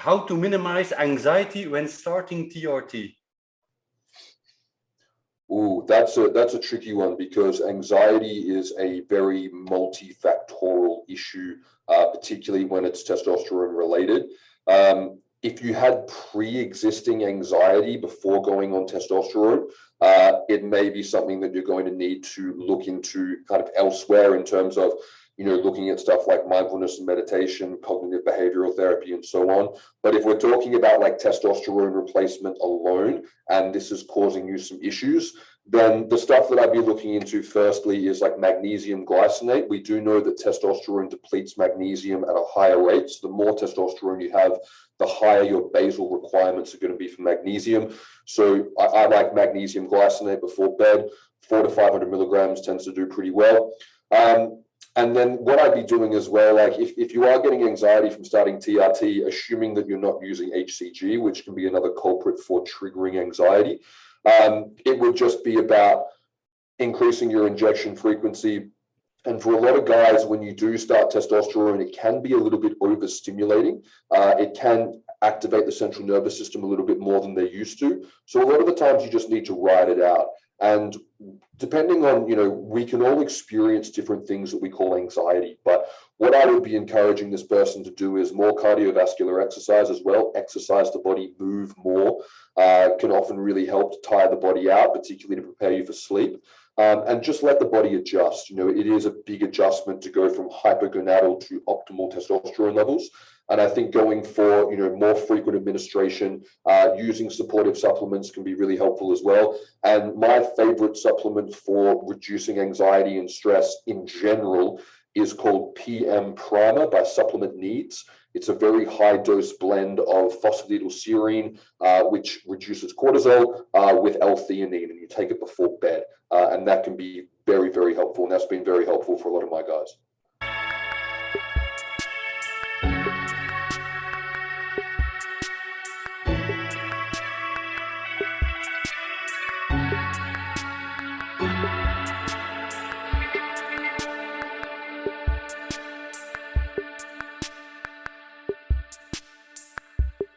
how to minimize anxiety when starting TRT? Ooh, that's a tricky one, because anxiety is a very multifactorial issue, particularly when it's testosterone related. If you had pre-existing anxiety before going on testosterone, it may be something that you're going to need to look into kind of elsewhere in terms of, looking at stuff like mindfulness and meditation, cognitive behavioral therapy, and so on. But if we're talking about like testosterone replacement alone, and this is causing you some issues, then the stuff that I'd be looking into firstly is like magnesium glycinate. We do know that testosterone depletes magnesium at a higher rate. So the more testosterone you have, the higher your basal requirements are going to be for magnesium. So I like magnesium glycinate before bed. 400 to 500 milligrams tends to do pretty well. And then what I'd be doing as well, like if you are getting anxiety from starting TRT, assuming that you're not using HCG, which can be another culprit for triggering anxiety, it would just be about increasing your injection frequency. And for a lot of guys, when you do start testosterone, it can be a little bit overstimulating. It can activate the central nervous system a little bit more than they used to. So a lot of the times you just need to ride it out. And depending on, we can all experience different things that we call anxiety. But what I would be encouraging this person to do is more cardiovascular exercise as well. Exercise the body, move more, can often really help to tire the body out, particularly to prepare you for sleep. And just let the body adjust. It is a big adjustment to go from hypergonadal to optimal testosterone levels. And I think going for, more frequent administration, using supportive supplements can be really helpful as well. And my favorite supplement for reducing anxiety and stress in general is called PM Primer by Supplement Needs. It's a very high dose blend of phosphatidylserine, which reduces cortisol, with L-theanine, and you take it before bed. And that can be very, very helpful. And that's been very helpful for a lot of my guys.